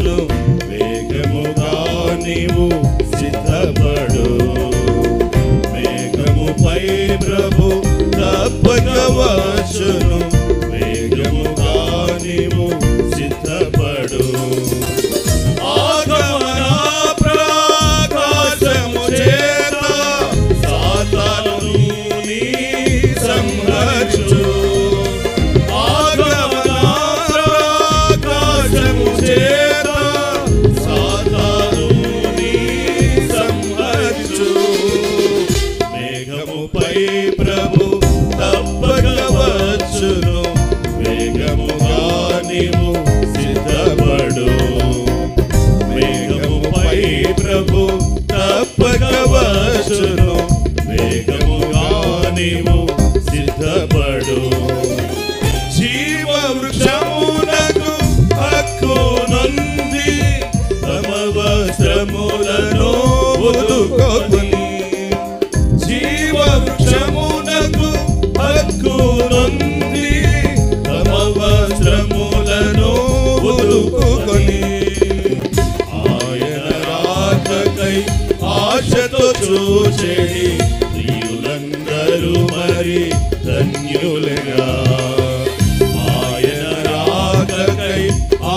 వచ్చును, వేగముగా నీవు సిద్ధపడు. మేఘముపై ప్రభు తప్పక వచ్చును, వేగముగా నీవు సిద్ధపడు. ఆగమన ప్రకాశము చేత సాతానుని సంహరించు. ఆగమన ప్రకాశము చేత సాతానుని సంహరించు. మేఘముపై ప్రభు తప్పక వచ్చును, వేగముగా నీవు సిద్ధపడు. మేఘముపై ప్రభు తప్పక వచ్చును, వేగముగా నీవు సిద్ధపడు. జీవ వృక్షమునకు హక్కు నొంది తమ వస్త్రములను ఉతుకొని. జీవ వృక్షమునకు హక్కు నొంది తమ వస్త్రములను ఉతుకొని. ఆయన రాకకై ఆశతో చూచెడి ప్రియులందరూ మరి ధన్యులుగా. ఆయన రాకకై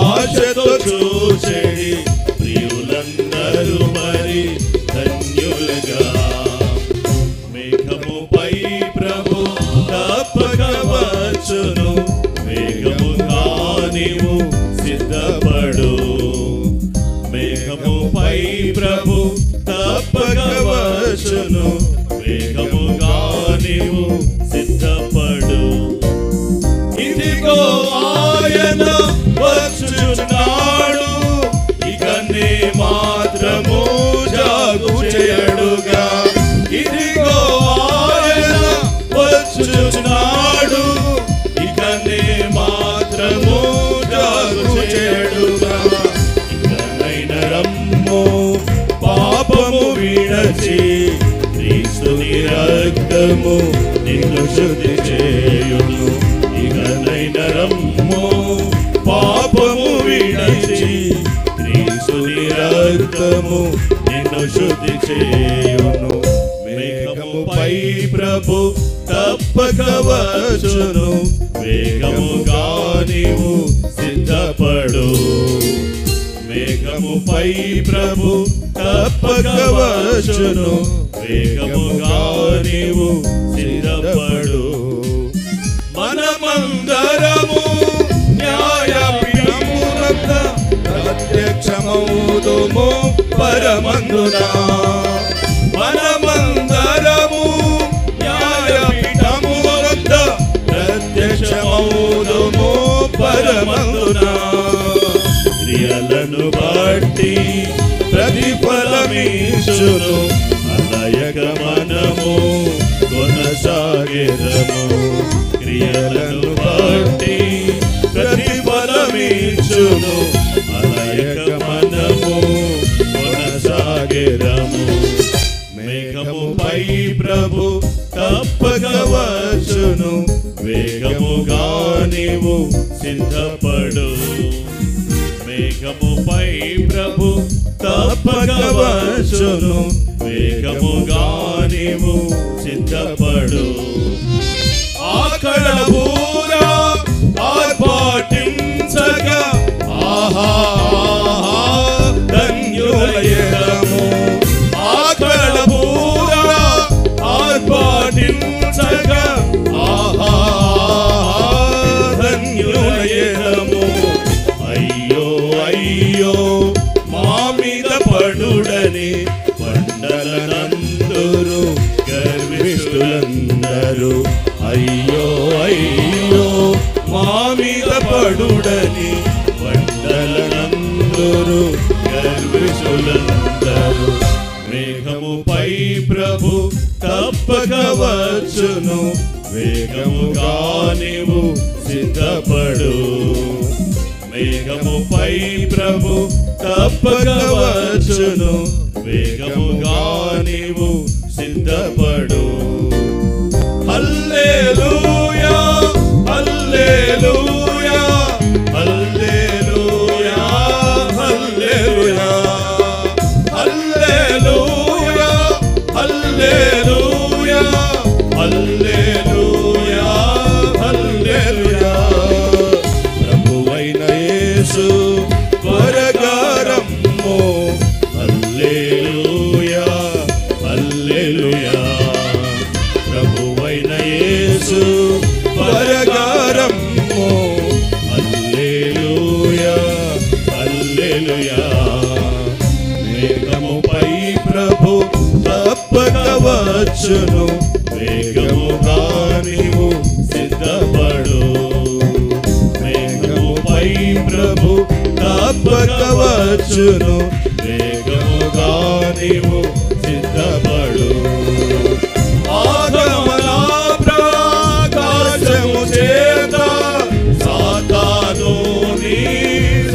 ఆశతో చూచెడి ప్రియులందరూ మరి ధన్యులుగా. మేఘముపై ప్రభు తప్పక వచ్చును, వేగముగా నీవు సిద్ధపడు. మేఘముపై ప్రభు తప్పక వచ్చును, వేగముగా నీవు సిద్ధపడు. ఇదిగో ఆయన వచ్చుచున్నాడు, ఇక నీ మాత్రము జాగు చేయడుగా. ఇదిగో ఆయన వచ్చుచున్నాడు, ఇక నీ మాత్రము జాగు చేయడుగా. ఇకనైన రమ్ము పాపము విడచి, క్రీస్తుని రక్తము నిన్ను శుద్ధి చేయును. ఇకనైన రమ్ము పాపము విడచి, క్రీస్తుని రక్తము నిన్ను శుద్ధి చేయును. మేఘముపై ప్రభు తప్పక వచ్చును, వేగముగా నీవు సిద్ధపడు. మేఘముపై ప్రభు తప్పక వచ్చును, వేగముగా నీవు సిద్ధపడు. మనమందరము న్యాయపీఠమునొద్ద ప్రత్యక్షమౌదుము పరమందున. మనమందరము న్యాయపీఠమునొద్ద ప్రత్యక్షమౌదుము పరమందున. క్రియలను బట్టి ప్రతిఫలమిచ్చును, అలయక మనము కొనసాగెదము. క్రియలను బట్టి ప్రతిఫలమిచ్చును, అలయక మనము కొనసాగెదము. మేఘముపై ప్రభు తప్పక వచ్చును, వేగముగా నీవు సిద్ధపడు. మేఘముపై ప్రభు తప్పక వచ్చును, వేగముగా నీవు సిద్ధపడు. ఆకడ బూరా ఆర్పాటించగా ఆహా ధన్యులయము. ఆకడ బూరా ఆర్పాటించగా ఆహా ధన్యులయము. అయ్యో అయ్యో మా మీద పడుడని పండలనందురు గర్విష్ఠులందరూ. అయ్యో అయ్యో మా మీద పడుడని పండలనందురు గర్విష్ఠులందరూ. మేఘముపై ప్రభు తప్పక వచ్చును, వేగముగా నీవు సిద్ధపడు. మేఘముపై ప్రభు తప్పక వచ్చును, వేగముగా నీవు సిద్ధపడు. హల్లెలూయా హల్లెలూయా హల్లెలూయా హల్లెలూయా హల్లెలూయా. మేఘముపై ప్రభు తప్పక వచ్చును, వేగముగా నీవు సిద్ధపడు. మేఘముపై ప్రభు తప్పక వచ్చును, వేగముగా నీవు సిద్ధపడు. ఆగమన ప్రకాశము చేత సాతానుని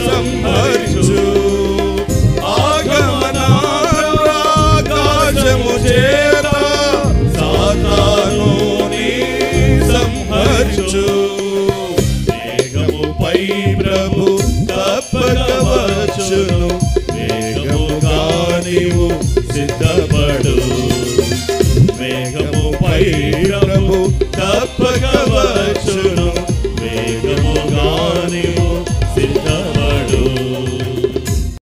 సంహరించు. ఆగమన ప్రకాశము చేత సాతానుని సంహరించు. వేగముపై ప్రభు తప్పక వచ్చును, వేగముగా నీవు సిద్ధపడు.